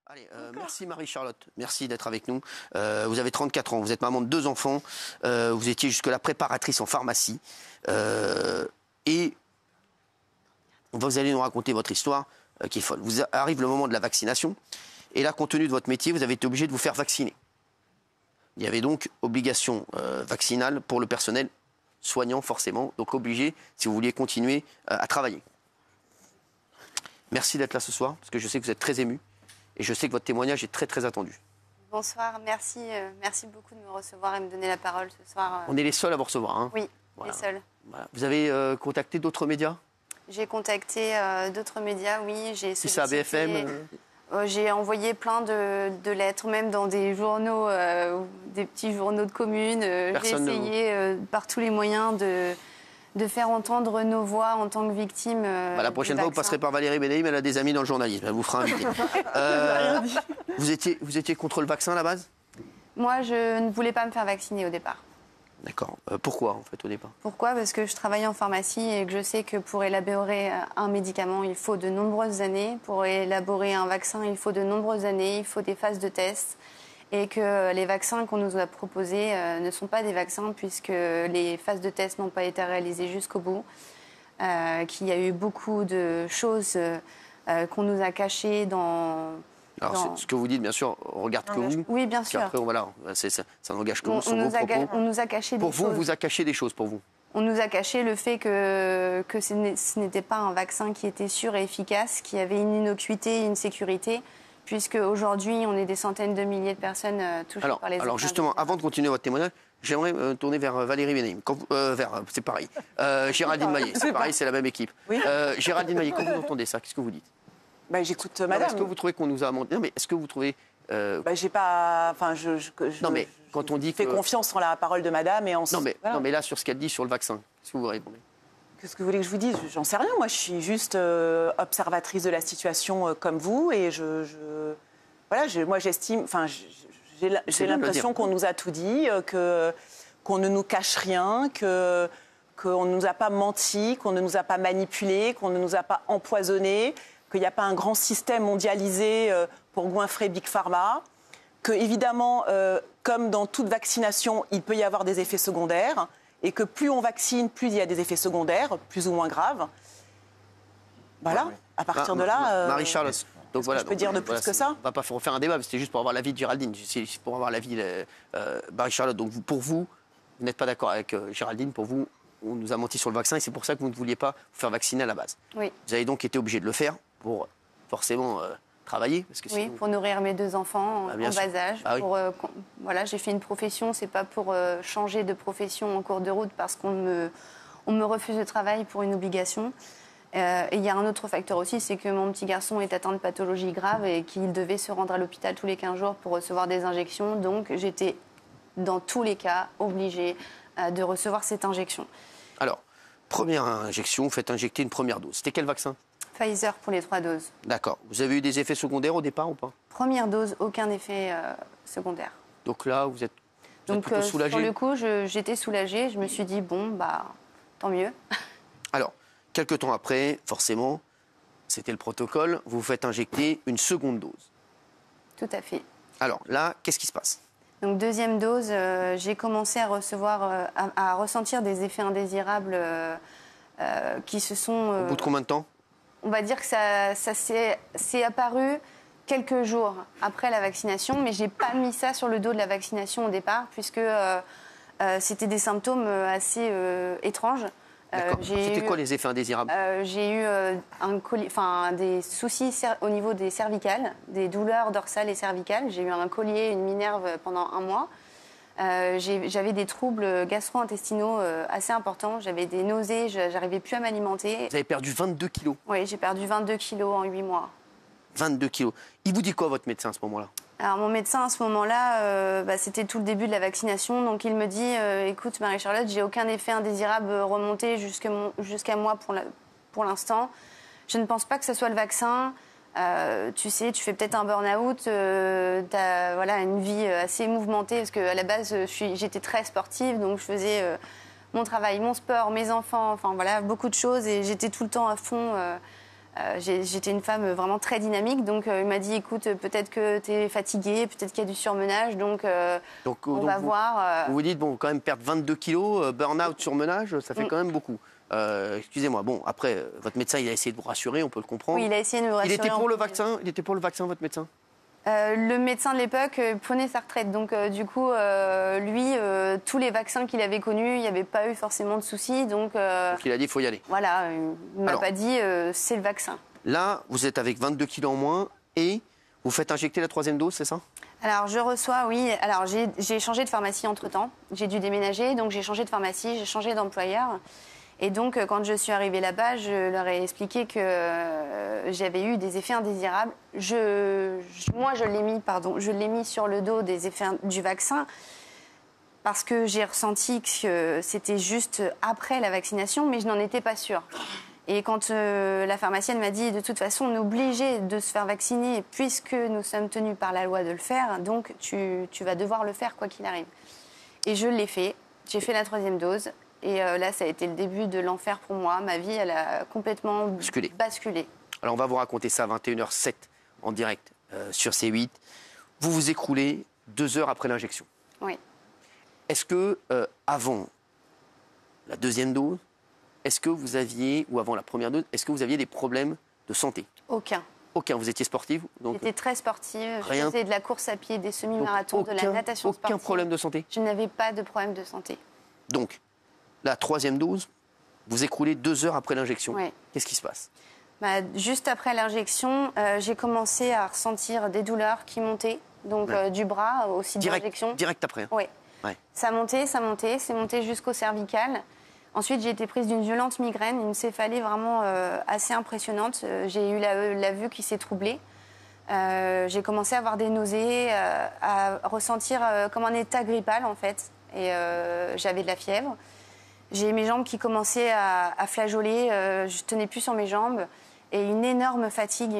Allez, merci Marie-Charlotte, merci d'être avec nous. Vous avez 34 ans, vous êtes maman de 2 enfants, vous étiez jusque-là préparatrice en pharmacie et vous allez nous raconter votre histoire qui est folle. Vous arrive le moment de la vaccination et là, compte tenu de votre métier, vous avez été obligé de vous faire vacciner. Il y avait donc obligation vaccinale pour le personnel soignant forcément, donc obligé si vous vouliez continuer à travailler. Merci d'être là ce soir, parce que je sais que vous êtes très ému. Et je sais que votre témoignage est très, très attendu. Bonsoir, merci, merci beaucoup de me recevoir et me donner la parole ce soir. On est les seuls à vous recevoir. Hein. Oui, voilà. les seuls. Voilà. Vous avez contacté d'autres médias? J'ai contacté d'autres médias, oui. J'ai ça, BFM J'ai envoyé plein de lettres, même dans des journaux, des petits journaux de communes. J'ai essayé par tous les moyens de faire entendre nos voix en tant que victimes. La prochaine fois, vous passerez par Valérie Benaïm, elle a des amis dans le journalisme, elle vous fera inviter. Vous étiez contre le vaccin à la base? Moi, je ne voulais pas me faire vacciner au départ. D'accord. Pourquoi, en fait, au départ? Pourquoi? Parce que je travaille en pharmacie et que je sais que pour élaborer un médicament, il faut de nombreuses années. Pour élaborer un vaccin, il faut de nombreuses années, il faut des phases de tests. Et que les vaccins qu'on nous a proposés ne sont pas des vaccins puisque les phases de test n'ont pas été réalisées jusqu'au bout, qu'il y a eu beaucoup de choses qu'on nous a cachées dans... Alors, ce que vous dites, bien sûr, regarde que vous. Oui, bien sûr. Après, voilà, ça n'engage que vous. On nous a caché des choses. Pour vous, on vous a caché des choses, pour vous? On nous a caché le fait que ce n'était pas un vaccin qui était sûr et efficace, qui avait une innocuité et une sécurité, puisque aujourd'hui, on est des centaines de milliers de personnes touchées par les... Alors justement, avant de continuer votre témoignage, j'aimerais tourner vers Valérie Benaïm. C'est pareil. Géraldine Maillet, c'est pareil, c'est la même équipe. Oui. Géraldine Maillet, quand vous entendez ça, qu'est-ce que vous dites? J'écoute madame. Est-ce que vous trouvez qu'on nous a menti? Non, mais est-ce que vous trouvez... j'ai pas... Enfin, non, mais quand on dit fais confiance en la parole de madame et en... Non, mais là, sur ce qu'elle dit sur le vaccin, qu'est-ce que vous répondez? Qu'est-ce que vous voulez que je vous dise? J'en sais rien. Moi, je suis juste observatrice de la situation comme vous et voilà, moi, j'estime... Enfin, j'ai l'impression qu'on nous a tout dit, qu'on ne nous cache rien, qu'on ne nous a pas menti, qu'on ne nous a pas manipulé, qu'on ne nous a pas empoisonné, qu'il n'y a pas un grand système mondialisé pour goinfrer Big Pharma, que, évidemment, comme dans toute vaccination, il peut y avoir des effets secondaires, et que plus on vaccine, plus il y a des effets secondaires, plus ou moins graves. Voilà, à partir de là... Marie-Charlotte, donc voilà. Je peux dire de plus que ça? On ne va pas refaire un débat, c'était juste pour avoir l'avis de Géraldine, c'est pour avoir l'avis de Marie-Charlotte. Donc pour vous n'êtes pas d'accord avec Géraldine, pour vous, on nous a menti sur le vaccin et c'est pour ça que vous ne vouliez pas vous faire vacciner à la base. Oui. Vous avez donc été obligé de le faire pour forcément travailler parce que sinon... Oui, pour nourrir mes 2 enfants en bas âge. Voilà, j'ai fait une profession, c'est pas pour changer de profession en cours de route parce qu'on me refuse le travail pour une obligation. Et il y a un autre facteur aussi, c'est que mon petit garçon est atteint de pathologies graves et qu'il devait se rendre à l'hôpital tous les 15 jours pour recevoir des injections. Donc j'étais dans tous les cas obligée de recevoir cette injection. Alors, première injection, vous faites injecter une première dose. C'était quel vaccin? Pfizer pour les 3 doses. D'accord. Vous avez eu des effets secondaires au départ ou pas? Première dose, aucun effet secondaire. Donc là, vous êtes plutôt soulagée? Sur le coup, j'étais soulagée. Je me suis dit, bon, tant mieux. Alors, quelques temps après, forcément, c'était le protocole, vous vous faites injecter une seconde dose. Tout à fait. Alors là, qu'est-ce qui se passe? Donc deuxième dose, j'ai commencé à ressentir des effets indésirables qui se sont... Au bout de combien de temps? On va dire que ça s'est apparu quelques jours après la vaccination, mais j'ai pas mis ça sur le dos de la vaccination au départ, puisque c'était des symptômes assez étranges. C'était quoi les effets indésirables? J'ai eu des soucis au niveau des cervicales, des douleurs dorsales et cervicales. J'ai eu un collier, une minerve pendant 1 mois. J'avais des troubles gastro-intestinaux assez importants. J'avais des nausées, j'arrivais plus à m'alimenter. Vous avez perdu 22 kilos? Oui, j'ai perdu 22 kilos en 8 mois. 22 kilos. Il vous dit quoi, votre médecin, à ce moment-là? Alors, mon médecin, à ce moment-là, c'était tout le début de la vaccination. Donc, il me dit, écoute, Marie-Charlotte, j'ai aucun effet indésirable remonté jusqu'à moi pour l'instant. Je ne pense pas que ce soit le vaccin. Tu sais, tu fais peut-être un burn-out. Tu as une vie assez mouvementée. Parce qu'à la base, j'étais très sportive. Donc, je faisais mon travail, mon sport, mes enfants. Enfin, voilà, beaucoup de choses. Et j'étais tout le temps à fond J'étais une femme vraiment très dynamique, donc il m'a dit, écoute, peut-être que tu es fatiguée, peut-être qu'il y a du surmenage, donc on va voir. Vous vous dites, bon, quand même perdre 22 kilos, burn-out, surmenage, ça fait quand même beaucoup. Excusez-moi, bon, après, votre médecin, il a essayé de vous rassurer, on peut le comprendre. Oui, il a essayé de me rassurer. Il était pour le vaccin, votre médecin? Le médecin de l'époque prenait sa retraite, donc du coup, lui, tous les vaccins qu'il avait connus, il n'y avait pas eu forcément de soucis, donc il a dit, il faut y aller. Voilà, il ne m'a pas dit, c'est le vaccin. Là, vous êtes avec 22 kilos en moins et vous faites injecter la 3e dose, c'est ça? Alors, je reçois, oui. Alors, j'ai changé de pharmacie entre-temps. J'ai dû déménager, donc j'ai changé de pharmacie, j'ai changé d'employeur. Et donc, quand je suis arrivée là-bas, je leur ai expliqué que j'avais eu des effets indésirables. Moi, je l'ai mis sur le dos des effets du vaccin parce que j'ai ressenti que c'était juste après la vaccination, mais je n'en étais pas sûre. Et quand la pharmacienne m'a dit, de toute façon, on est obligé de se faire vacciner puisque nous sommes tenus par la loi de le faire, donc tu vas devoir le faire quoi qu'il arrive. Et je l'ai fait. J'ai fait la 3e dose. Et là, ça a été le début de l'enfer pour moi. Ma vie, elle a complètement basculé. Alors, on va vous raconter ça à 21h07 en direct sur C8. Vous vous écroulez 2 heures après l'injection. Oui. Est-ce que, avant la 2e dose, est-ce que vous aviez, ou avant la 1re dose, est-ce que vous aviez des problèmes de santé? Aucun. Aucun. Vous étiez sportive? J'étais très sportive. Rien. Je faisais de la course à pied, des semi-marathons, de la natation sportive. Aucun problème de santé? Je n'avais pas de problème de santé. Donc, la 3e dose, vous écroulez 2 heures après l'injection. Oui. Qu'est-ce qui se passe? Juste après l'injection, j'ai commencé à ressentir des douleurs qui montaient, donc du bras au site d'injection. Direct après? Oui. Ouais. Ça montait, c'est monté jusqu'au cervical. Ensuite, j'ai été prise d'une violente migraine, une céphalée vraiment assez impressionnante. J'ai eu la vue qui s'est troublée. J'ai commencé à avoir des nausées, à ressentir comme un état grippal en fait. Et j'avais de la fièvre. J'ai mes jambes qui commençaient à flageoler, je tenais plus sur mes jambes. Et une énorme fatigue,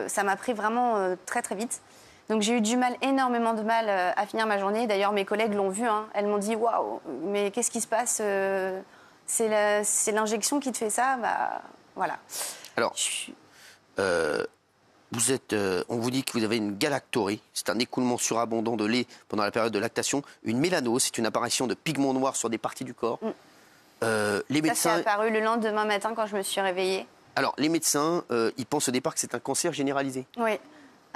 ça m'a pris vraiment très très vite. Donc j'ai eu énormément de mal à finir ma journée. D'ailleurs, mes collègues l'ont vu, hein. Elles m'ont dit « Waouh, mais qu'est-ce qui se passe? C'est l'injection qui te fait ça ?» Bah, voilà. Alors, on vous dit que vous avez une galactorrhée, c'est un écoulement surabondant de lait pendant la période de lactation. Une mélanose, c'est une apparition de pigments noirs sur des parties du corps. Les médecins... Ça s'est apparu le lendemain matin quand je me suis réveillée. Alors, les médecins, ils pensent au départ que c'est un cancer généralisé. Oui.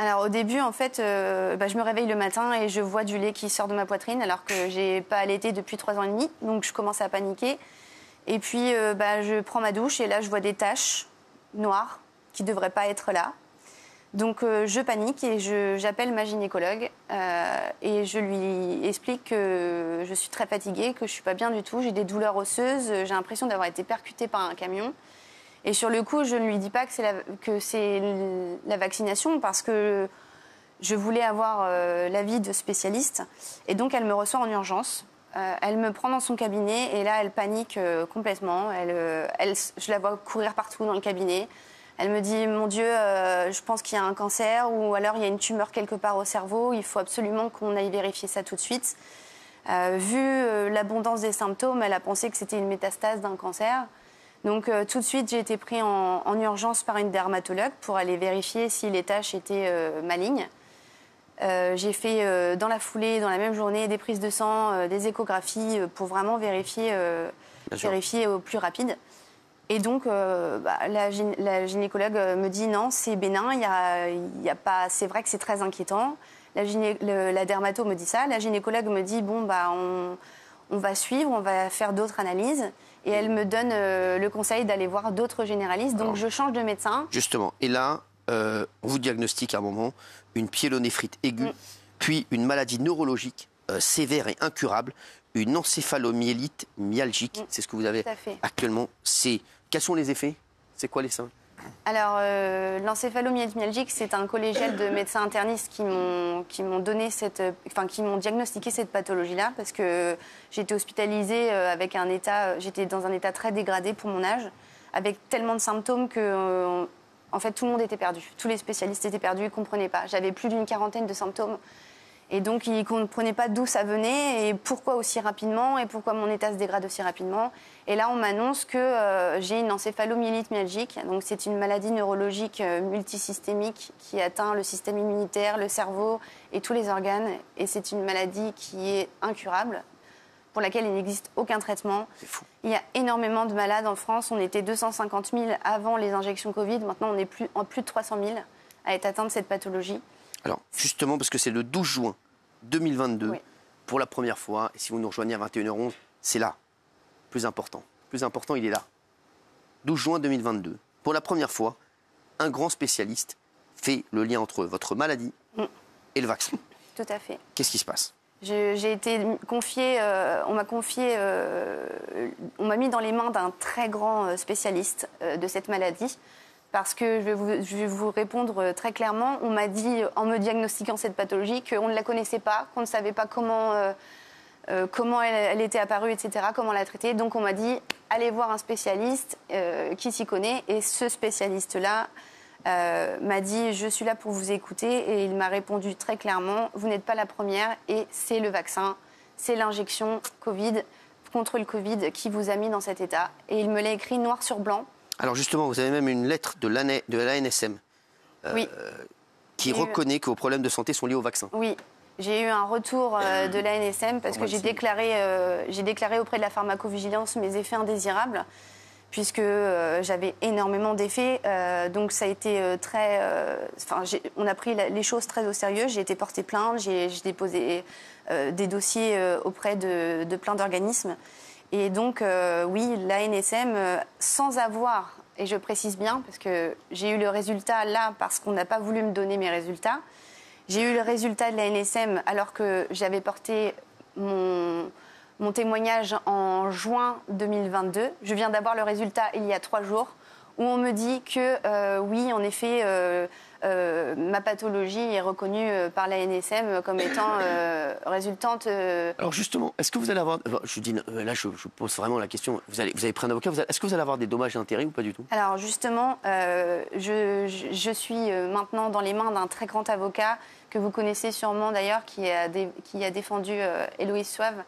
Alors, au début, en fait, je me réveille le matin et je vois du lait qui sort de ma poitrine alors que j'ai pas allaité depuis 3 ans et demi. Donc, je commence à paniquer. Et puis, je prends ma douche et là, je vois des taches noires qui ne devraient pas être là. Donc je panique et j'appelle ma gynécologue et je lui explique que je suis très fatiguée, que je ne suis pas bien du tout, j'ai des douleurs osseuses, j'ai l'impression d'avoir été percutée par un camion. Et sur le coup, je ne lui dis pas que c'est la vaccination parce que je voulais avoir l'avis de spécialistes. Et donc elle me reçoit en urgence. Elle me prend dans son cabinet et là, elle panique complètement. Je la vois courir partout dans le cabinet. Elle me dit, mon Dieu, je pense qu'il y a un cancer ou alors il y a une tumeur quelque part au cerveau. Il faut absolument qu'on aille vérifier ça tout de suite. Vu l'abondance des symptômes, elle a pensé que c'était une métastase d'un cancer. Donc tout de suite, j'ai été prise en urgence par une dermatologue pour aller vérifier si les taches étaient malignes. J'ai fait dans la foulée, dans la même journée, des prises de sang, des échographies pour vraiment vérifier au plus rapide. Et donc, la gynécologue me dit non, c'est bénin, y a pas, c'est vrai que c'est très inquiétant. La dermato me dit ça. La gynécologue me dit bon, on va suivre, on va faire d'autres analyses. Et elle me donne le conseil d'aller voir d'autres généralistes. Donc, je change de médecin. Justement. Et là, on vous diagnostique à un moment une pyélonéphrite aiguë, puis une maladie neurologique sévère et incurable, une encéphalomyélite myalgique. C'est ce que vous avez actuellement. Quels sont les effets? C'est quoi les symptômes? Alors, l'encéphalomyélite myalgique, c'est un collégial de médecins internistes qui m'ont diagnostiqué cette pathologie-là parce que j'étais hospitalisée j'étais dans un état très dégradé pour mon âge, avec tellement de symptômes que, en fait, tout le monde était perdu. Tous les spécialistes étaient perdus, ils ne comprenaient pas. J'avais plus d'une 40aine de symptômes Et donc, ils ne comprenaient pas d'où ça venait et pourquoi aussi rapidement et pourquoi mon état se dégrade aussi rapidement. Et là, on m'annonce que j'ai une encéphalomyélite myalgique. Donc, c'est une maladie neurologique multisystémique qui atteint le système immunitaire, le cerveau et tous les organes. Et c'est une maladie qui est incurable, pour laquelle il n'existe aucun traitement. C'est fou. Il y a énormément de malades en France. On était 250 000 avant les injections Covid. Maintenant, on est plus de 300 000 à être atteints de cette pathologie. Alors, justement, parce que c'est le 12 juin 2022, oui. Pour la première fois, et si vous nous rejoignez à 21h11, c'est là. Plus important. Plus important, il est là. 12 juin 2022. Pour la première fois, un grand spécialiste fait le lien entre votre maladie et le vaccin. Tout à fait. Qu'est-ce qui se passe ? J'ai été confiée, on m'a mis dans les mains d'un très grand spécialiste de cette maladie. Parce que je vais vous répondre très clairement, on m'a dit, en me diagnostiquant cette pathologie, qu'on ne la connaissait pas, qu'on ne savait pas comment elle était apparue, etc., comment la traiter. Donc on m'a dit, allez voir un spécialiste qui s'y connaît. Et ce spécialiste-là m'a dit, je suis là pour vous écouter. Et il m'a répondu très clairement, vous n'êtes pas la première et c'est le vaccin, c'est l'injection Covid contre le Covid qui vous a mis dans cet état. Et il me l'a écrit noir sur blanc. Alors justement, vous avez même une lettre de l'ANSM oui. Qui reconnaît que vos problèmes de santé sont liés au vaccin. Oui, j'ai eu un retour de l'ANSM parce que j'ai déclaré auprès de la pharmacovigilance mes effets indésirables puisque j'avais énormément d'effets. Donc ça a été on a pris les choses très au sérieux. J'ai été portée plainte, j'ai déposé des dossiers auprès de plein d'organismes. Et donc, oui, l'ANSM, sans avoir, et je précise bien, parce que j'ai eu le résultat là, parce qu'on n'a pas voulu me donner mes résultats, j'ai eu le résultat de l'ANSM alors que j'avais porté mon témoignage en juin 2022. Je viens d'avoir le résultat il y a 3 jours, où on me dit que, oui, en effet, ma pathologie est reconnue par l'ANSM comme étant résultante... Alors justement, est-ce que vous allez avoir... Je dis, là, je pose vraiment la question. Vous avez pris un avocat. Est-ce que vous allez avoir des dommages et intérêts ou pas du tout ? Alors justement, je suis maintenant dans les mains d'un très grand avocat que vous connaissez sûrement d'ailleurs, qui a défendu Héloïse Soave,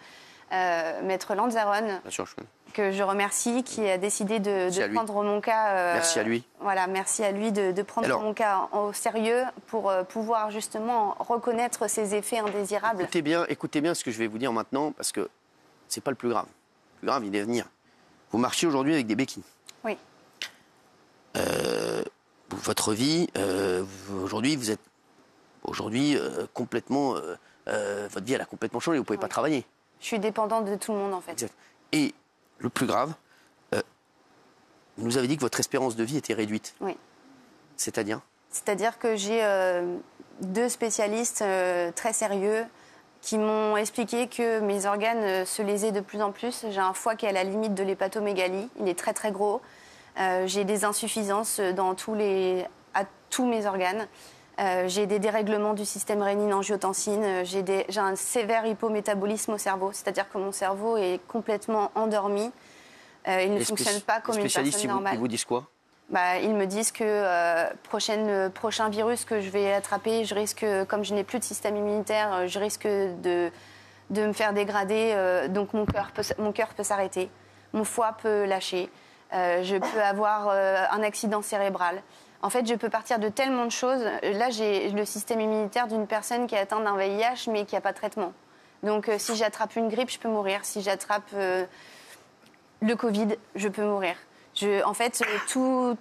Maître Lanzaron. Bien sûr, je connais. Que je remercie, qui a décidé de prendre mon cas... merci à lui. Voilà, merci à lui de prendre mon cas au sérieux pour pouvoir justement reconnaître ses effets indésirables. Écoutez bien ce que je vais vous dire maintenant, parce que c'est pas le plus grave. Le plus grave, il est à venir. Vous marchez aujourd'hui avec des béquilles. Oui. Votre vie, aujourd'hui, vous êtes... Aujourd'hui, complètement... votre vie, elle a complètement changé, vous ne pouvez pas travailler. Je suis dépendante de tout le monde, en fait. Exact. Et le plus grave, vous nous avez dit que votre espérance de vie était réduite. Oui. C'est-à-dire ? C'est-à-dire que j'ai 2 spécialistes très sérieux qui m'ont expliqué que mes organes se lésaient de plus en plus. J'ai un foie qui est à la limite de l'hépatomégalie. Il est très très gros. J'ai des insuffisances à tous mes organes. J'ai des dérèglements du système rénine-angiotensine, j'ai un sévère hypométabolisme au cerveau, c'est-à-dire que mon cerveau est complètement endormi, il ne fonctionne pas comme une personne normale. Ils vous disent quoi ? Ils me disent que prochain virus que je vais attraper, je risque, comme je n'ai plus de système immunitaire, je risque de me faire dégrader, donc mon cœur peut s'arrêter, mon foie peut lâcher, je peux avoir un accident cérébral. En fait, je peux partir de tellement de choses. Là, j'ai le système immunitaire d'une personne qui est atteinte d'un VIH, mais qui n'a pas de traitement. Donc, si j'attrape une grippe, je peux mourir. Si j'attrape le Covid, je peux mourir. En fait, on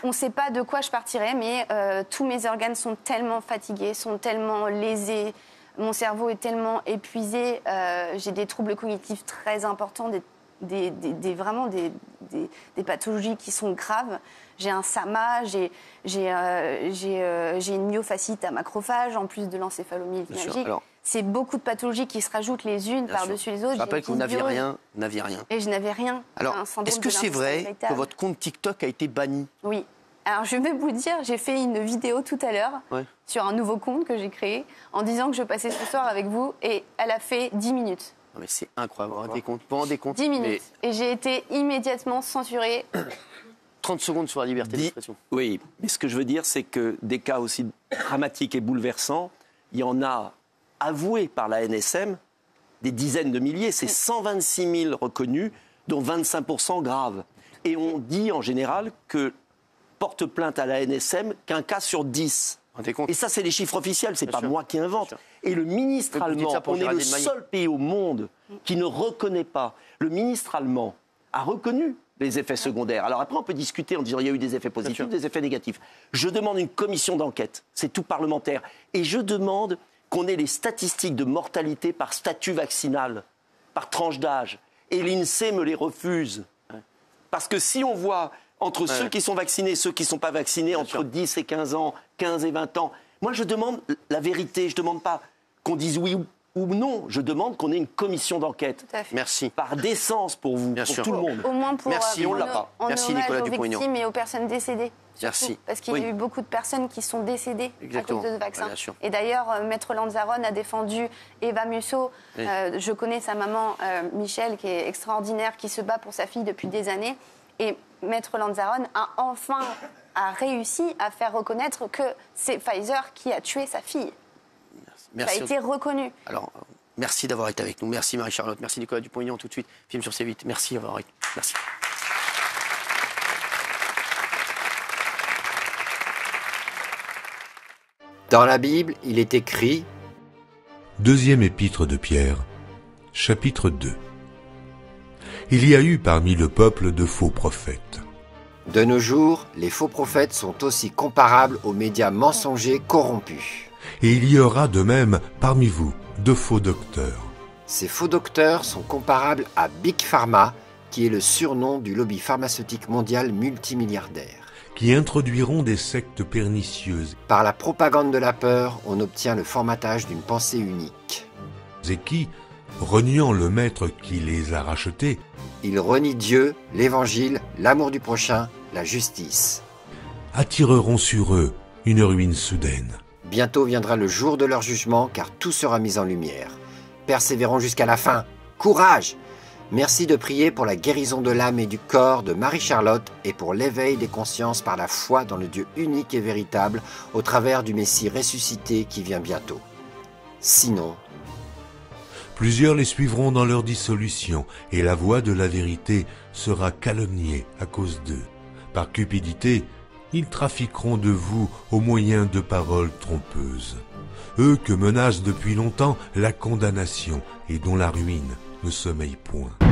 ne sait pas de quoi je partirai, mais tous mes organes sont tellement fatigués, sont tellement lésés. Mon cerveau est tellement épuisé. J'ai des troubles cognitifs très importants, vraiment des pathologies qui sont graves. J'ai un SAMA, j'ai une myofasciite à macrophage, en plus de l'encéphalomyélite myalgique. C'est beaucoup de pathologies qui se rajoutent les unes par-dessus les autres. Je rappelle que vous n'aviez rien. Et je n'avais rien. Alors, est-ce que c'est vrai que votre compte TikTok a été banni ? Oui. Alors, je vais vous dire, j'ai fait une vidéo tout à l'heure sur un nouveau compte que j'ai créé en disant que je passais ce soir avec vous et elle a fait 10 minutes. Non mais c'est incroyable, vous vous rendez compte 10 minutes. Et j'ai été immédiatement censurée. 30 secondes sur la liberté d'expression. Oui, mais ce que je veux dire, c'est que des cas aussi dramatiques et bouleversants, il y en a avoués par la NSM, des dizaines de milliers, c'est 126 000 reconnus, dont 25% graves. Et on dit en général que porte plainte à la NSM qu'un cas sur 10. Et ça, c'est les chiffres officiels, c'est pas moi qui invente. Et le ministre allemand, on est le seul pays au monde qui ne reconnaît pas. Le ministre allemand a reconnu les effets secondaires. Alors après, on peut discuter en disant qu'il y a eu des effets positifs, des effets négatifs. Je demande une commission d'enquête, c'est tout parlementaire. Et je demande qu'on ait les statistiques de mortalité par statut vaccinal, par tranche d'âge. Et l'INSEE me les refuse. Parce que si on voit entre ceux qui sont vaccinés et ceux qui ne sont pas vaccinés, entre 10 et 15 ans, 15 et 20 ans, moi je demande la vérité, je ne demande pas qu'on dise oui ou non, je demande qu'on ait une commission d'enquête. Merci. Par décence pour vous, tout le monde. Au moins pour Merci, on l'a pas. Merci Nicolas Dupont-Aignan. Aux victimes et aux personnes décédées. Merci. Parce qu'il y a eu beaucoup de personnes qui sont décédées à cause de ce vaccin. Et d'ailleurs, Maître Lanzarote a défendu Eva Musso. Je connais sa maman, Michel, qui est extraordinaire, qui se bat pour sa fille depuis des années. Et Maître Lanzarote a réussi à faire reconnaître que c'est Pfizer qui a tué sa fille. Merci. Ça a été reconnu. Alors, merci d'avoir été avec nous. Merci Marie-Charlotte. Merci Nicolas Dupont-Aignan. Tout de suite, film sur C8. Merci d'avoir été. Merci. Dans la Bible, il est écrit Deuxième épître de Pierre, chapitre 2. Il y a eu parmi le peuple de faux prophètes. De nos jours, les faux prophètes sont aussi comparables aux médias mensongers corrompus. Et il y aura de même parmi vous de faux docteurs. Ces faux docteurs sont comparables à Big Pharma, qui est le surnom du lobby pharmaceutique mondial multimilliardaire. Qui introduiront des sectes pernicieuses. Par la propagande de la peur, on obtient le formatage d'une pensée unique. Et qui, reniant le maître qui les a rachetés, ils renient Dieu, l'évangile, l'amour du prochain, la justice. Attireront sur eux une ruine soudaine. Bientôt viendra le jour de leur jugement, car tout sera mis en lumière. Persévérons jusqu'à la fin. Courage! Merci de prier pour la guérison de l'âme et du corps de Marie-Charlotte et pour l'éveil des consciences par la foi dans le Dieu unique et véritable au travers du Messie ressuscité qui vient bientôt. Sinon, plusieurs les suivront dans leur dissolution et la voix de la vérité sera calomniée à cause d'eux. Par cupidité, ils trafiqueront de vous au moyen de paroles trompeuses. Eux que menace depuis longtemps la condamnation et dont la ruine ne sommeille point.